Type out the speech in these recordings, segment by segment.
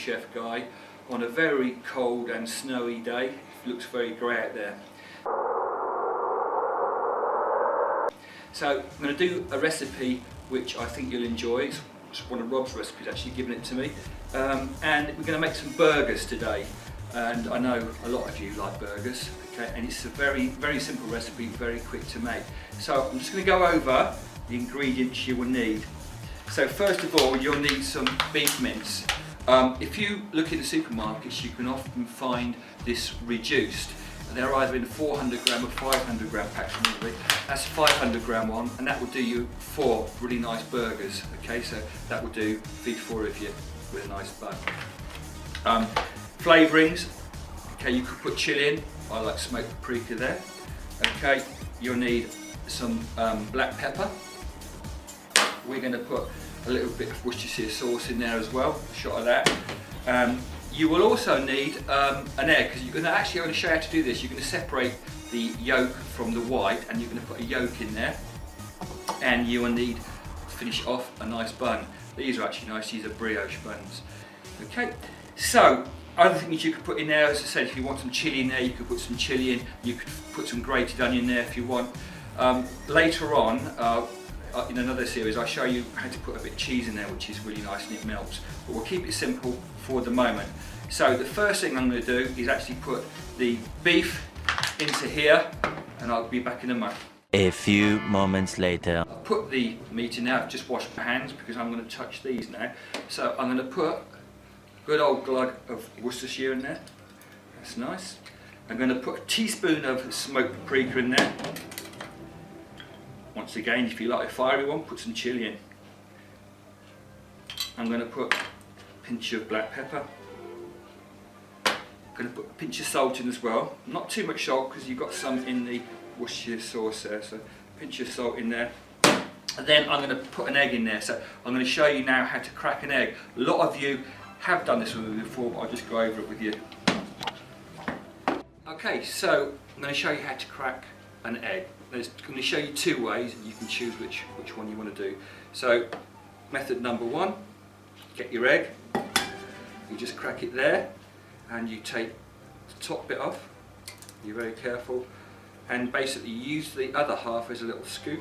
chef guy on a very cold and snowy day. It looks very grey out there. So I'm going to do a recipe which I think you'll enjoy. It's one of Rob's recipes, actually given it to me. And we're going to make some burgers today. And I know a lot of you like burgers, okay? And it's a very, very simple recipe, very quick to make. So I'm just going to go over the ingredients you will need. So first of all, you'll need some beef mince. If you look in the supermarkets, you can often find this reduced. They're either in 400 gram or 500 gram packs normally. That's 500 gram one, and that will do you 4 really nice burgers. Okay, so that will do, feed 4 of you with a nice bun. Flavourings, okay, you could put chili in. I like smoked paprika there. Okay, you'll need some black pepper. We're going to put a little bit of Worcestershire sauce in there as well, a shot of that. You will also need an egg, because you're going to actually, I'm going to show you how to do this. You're going to separate the yolk from the white, and you're going to put a yolk in there, and you will need, to finish off, a nice bun. These are actually nice, these are brioche buns. Okay, so other things you could put in there, as I said, if you want some chilli in there, you could put some chilli in. You could put some grated onion there if you want. Later on, in another series, I'll show you how to put a bit of cheese in there, which is really nice and it melts. But we'll keep it simple for the moment. So the first thing I'm going to do is actually put the beef into here, and I'll be back in a moment. A few moments later. I'll put the meat in there. I've just washed my hands because I'm going to touch these now. So I'm going to put a good old glug of Worcestershire in there. That's nice. I'm going to put a teaspoon of smoked paprika in there. Once again, if you like a fiery one, put some chilli in. I'm going to put a pinch of black pepper. I'm going to put a pinch of salt in as well. Not too much salt because you've got some in the Worcestershire sauce there, so a pinch of salt in there. And then I'm going to put an egg in there. So I'm going to show you now how to crack an egg. A lot of you have done this with me before, but I'll just go over it with you. Okay, so I'm going to show you how to crack an egg. I'm going to show you 2 ways, and you can choose which one you want to do. So, method number 1, get your egg, you just crack it there, and you take the top bit off, you're very careful, and basically use the other half as a little scoop.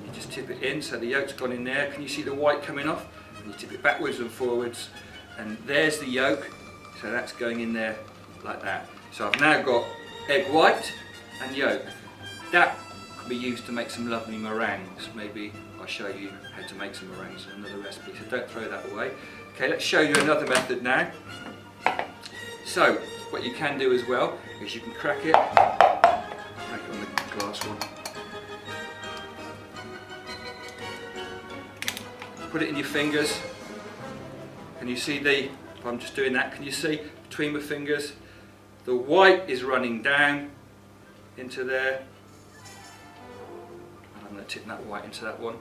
You just tip it in, so the yolk's gone in there. Can you see the white coming off? And you tip it backwards and forwards, and there's the yolk, so that's going in there like that. So I've now got egg white and yolk. That can be used to make some lovely meringues. Maybe I'll show you how to make some meringues in another recipe, so don't throw that away. Okay, let's show you another method now. So, what you can do as well is you can crack it on the glass one. Put it in your fingers. Can you see if I'm just doing that, can you see between my fingers? The white is running down into there. And I'm going to tip that white into that one.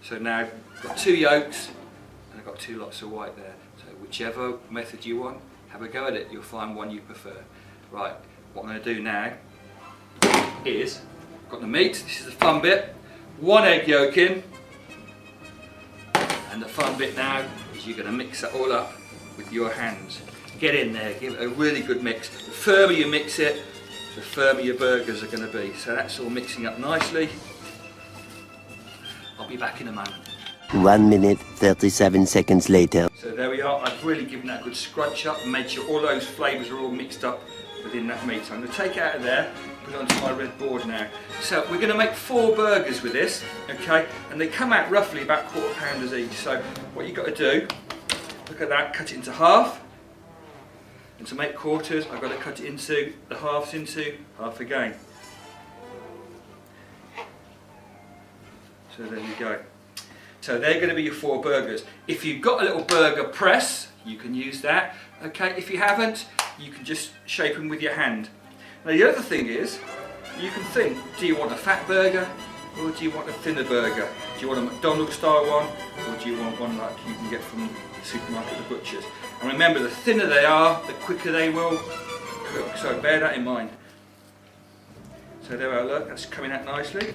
So now I've got 2 yolks and I've got 2 lots of white there. So whichever method you want, have a go at it. You'll find one you prefer. Right, what I'm going to do now is, I've got the meat, this is the fun bit. 1 egg yolk in. And the fun bit now is you're going to mix that all up with your hands. Get in there, give it a really good mix. The firmer you mix it, the firmer your burgers are going to be. So that's all mixing up nicely. I'll be back in a moment. 1 minute, 37 seconds later. So there we are. I've really given that a good scrunch up and made sure all those flavours are all mixed up within that meat. So I'm going to take it out of there, put it onto my red board now. So we're going to make 4 burgers with this, okay? And they come out roughly about £1/4 pounders each. So what you've got to do, look at that, cut it into half. And to make quarters, I've got to cut it into the halves into half again. So there you go. So they're going to be your 4 burgers. If you've got a little burger press, you can use that. Okay, if you haven't, you can just shape them with your hand. Now the other thing is, you can think, do you want a fat burger or do you want a thinner burger? Do you want a McDonald's style one or do you want one like you can get from the supermarket, the butchers? And remember, the thinner they are, the quicker they will cook, so bear that in mind. So there we are, look, that's coming out nicely.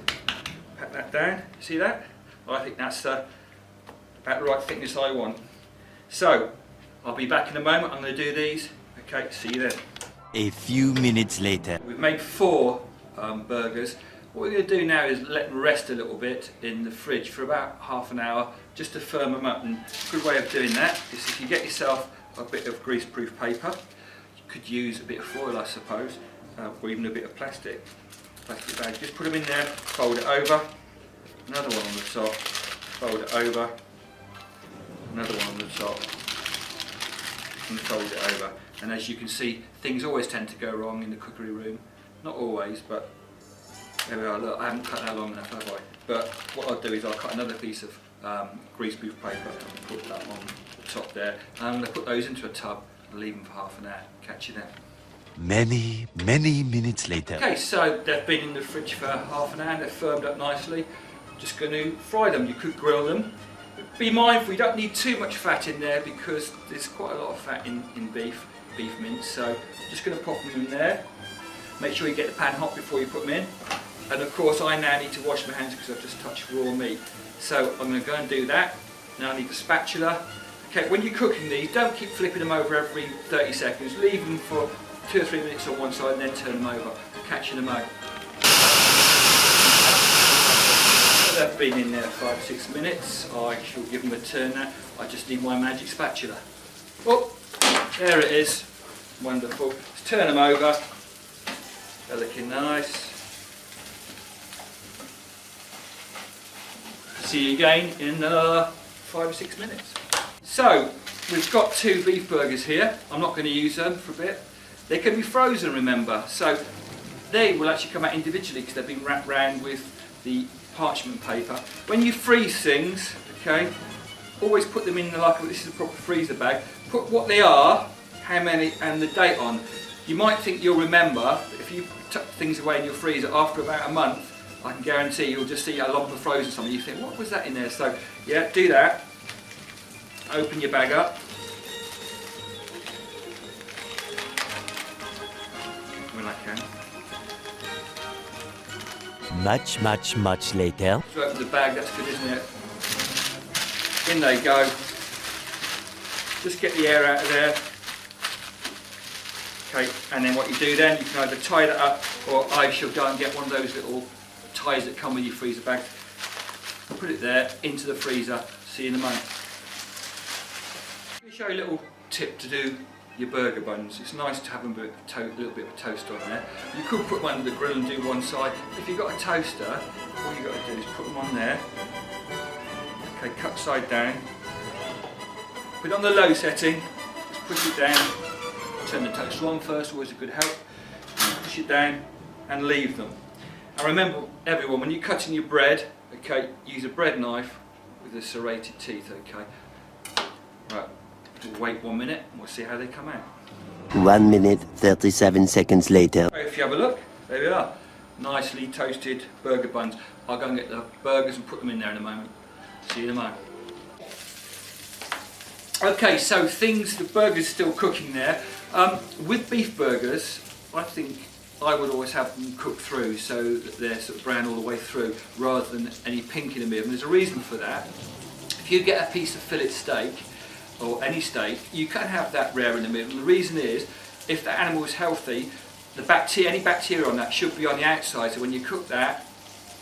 Pat that down, see that? I think that's about the right thickness I want. So, I'll be back in a moment. I'm going to do these. Okay, see you then. A few minutes later. We've made 4 burgers. What we're going to do now is let them rest a little bit in the fridge for about half an hour, just to firm them up. And a good way of doing that is if you get yourself a bit of greaseproof paper, you could use a bit of foil, I suppose, or even a bit of plastic bag. Just put them in there, fold it over, another one on the top, fold it over, another one on the top, and fold it over. And as you can see, things always tend to go wrong in the cookery room. Not always, but there we are. Look, I haven't cut that long enough, have I? But what I'll do is I'll cut another piece of greaseproof paper and put that on the top there. And I'm going to put those into a tub and leave them for half an hour. Catch you then. Many minutes later. Okay, so they've been in the fridge for half an hour, they're firmed up nicely. Just going to fry them. You could grill them. Be mindful, you don't need too much fat in there because there's quite a lot of fat in beef mince. So just going to pop them in there. Make sure you get the pan hot before you put them in. And of course I now need to wash my hands because I've just touched raw meat. So I'm going to go and do that. Now I need the spatula. Okay, when you're cooking these, don't keep flipping them over every 30 seconds. Leave them for 2 or 3 minutes on one side and then turn them over. Catch you in a moment. They've been in there 5 or 6 minutes. I shall give them a turn now. I just need my magic spatula. Oh, there it is. Wonderful. Let's turn them over. They're looking nice. See you again in another 5 or 6 minutes. So, we've got 2 beef burgers here. I'm not going to use them for a bit. They can be frozen, remember, so they will actually come out individually because they've been wrapped round with the parchment paper. When you freeze things, okay, always put them in this is a proper freezer bag. Put what they are, how many, and the date on. You might think you'll remember, but if you tuck things away in your freezer after about a month, I can guarantee you'll just see a lump of frozen something. You think, what was that in there? So, yeah, do that. Open your bag up. When I can. Much later. So open the bag, that's good, isn't it? In they go. Just get the air out of there. Okay, and then what you do then, you can either tie that up, or I shall go and get one of those little ties that come with your freezer bag. Put it there, into the freezer. See you in a moment. Let me show you a little tip to do your burger buns. It's nice to have a little bit of a toaster on there. You could put them under the grill and do one side. If you've got a toaster, all you've got to do is put them on there. Okay, cut side down. Put it on the low setting, just push it down. Turn the toaster on first, always a good help. Push it down and leave them. And remember, everyone, when you're cutting your bread, okay, use a bread knife with the serrated teeth, okay? Right. We'll wait 1 minute and we'll see how they come out. 1 minute 37 seconds later. If you have a look, there we are. Nicely toasted burger buns. I'll go and get the burgers and put them in there in a moment. See you in a moment. Okay, so the burgers still cooking there. With beef burgers, I think I would always have them cooked through so that they're sort of brown all the way through rather than any pink in the middle. And there's a reason for that. If you get a piece of fillet steak, or any steak, you can have that rare in the middle. And the reason is, if the animal is healthy, any bacteria on that should be on the outside. So when you cook that,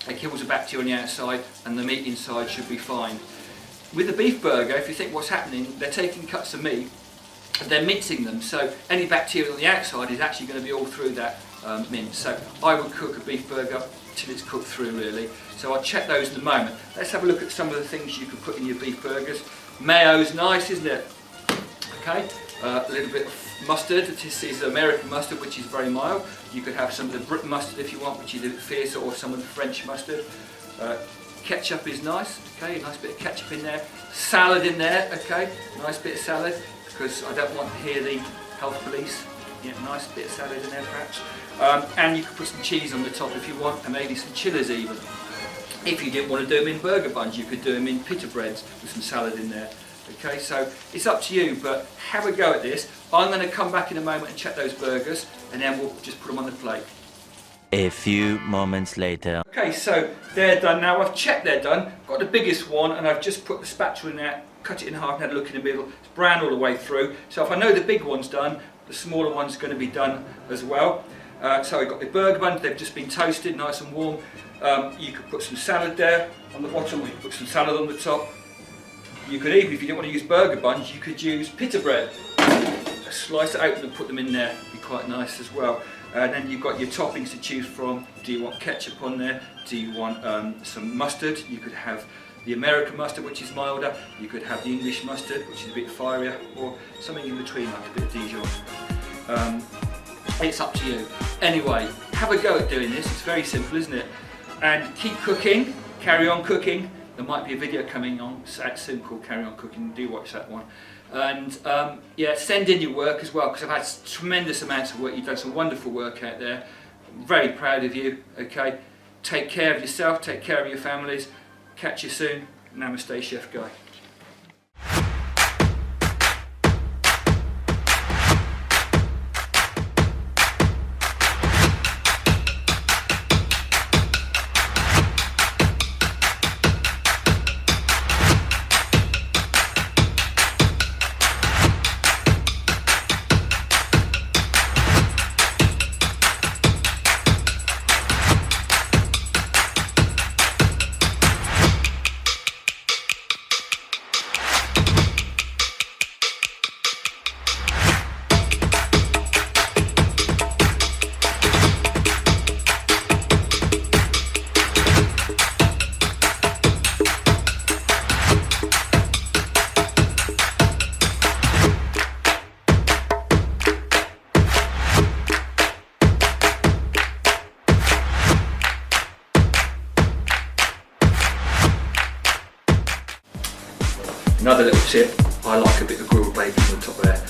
it kills the bacteria on the outside and the meat inside should be fine. With the beef burger, if you think what's happening, they're taking cuts of meat and they're mincing them. So any bacteria on the outside is actually going to be all through that mince. So I would cook a beef burger till it's cooked through really. So I'll check those in a moment. Let's have a look at some of the things you could put in your beef burgers. Mayo's nice, isn't it? Okay, a little bit of mustard. This is American mustard, which is very mild. You could have some of the Britain mustard if you want, which is a bit fiercer, or some of the French mustard. Ketchup is nice. Okay, a nice bit of ketchup in there. Salad in there. Okay, nice bit of salad because I don't want to hear the health police. Yeah, nice bit of salad in there perhaps. And you could put some cheese on the top if you want, and maybe some chilies even. If you didn't want to do them in burger buns, you could do them in pita breads with some salad in there. Okay, so it's up to you, but have a go at this. I'm going to come back in a moment and check those burgers, and then we'll just put them on the plate. A few moments later. Okay, so they're done now. I've checked they're done. Got the biggest one, and I've just put the spatula in there, cut it in half and had a look in the middle. It's brown all the way through. So if I know the big one's done, the smaller one's going to be done as well. So I've got the burger buns, they've just been toasted, nice and warm. You could put some salad there on the bottom, or you could put some salad on the top. You could even, if you don't want to use burger buns, you could use pita bread. Just slice it open and put them in there, it'd be quite nice as well. And then you've got your toppings to choose from. Do you want ketchup on there? Do you want some mustard? You could have the American mustard, which is milder. You could have the English mustard, which is a bit fierier, or something in between, like a bit of Dijon. It's up to you. Anyway, have a go at doing this. It's very simple, isn't it? And keep cooking, carry on cooking. There might be a video coming on soon called Carry On Cooking. Do watch that one. And yeah, send in your work as well, because I've had tremendous amounts of work. You've done some wonderful work out there. I'm very proud of you. Okay, take care of yourself, take care of your families. Catch you soon. Namaste, Chef Guy. Another little tip, I like a bit of grilled bacon on the top there.